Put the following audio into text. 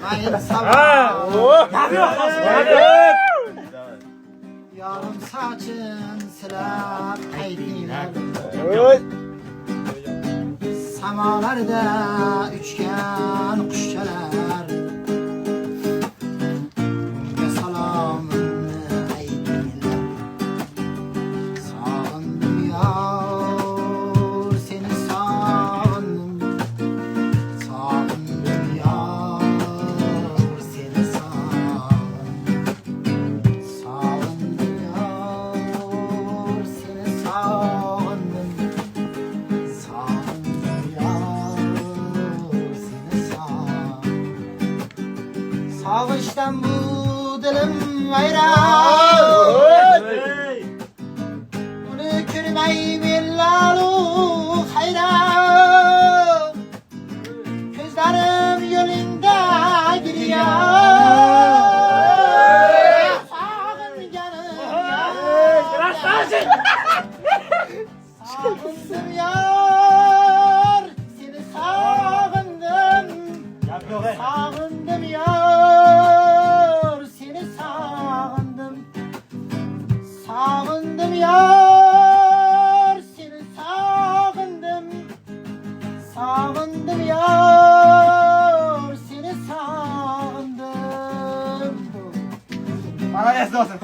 Hayır sabah. Yarım saçın silap kaydiler. Samalarda üçgen kuşçalar. Ve salamını aydiler. Sağındım yar, seni sağındım. Sağındım yar, seni sağındım. Sağındım yar, seni sağındım. Sağındım yar, seni sağındım. Sağıştan bu dilim hayran. Bunu kürmey billalu hayran. Gözlerim yolunda gidiyor. Sağın canım yar. Sağındım yar, seni sağındım. Sağındım yar, seni sağındım. Sağındım yar, seni sağındım. Sağındım yar, seni sağındım. Bana yazdı olsun.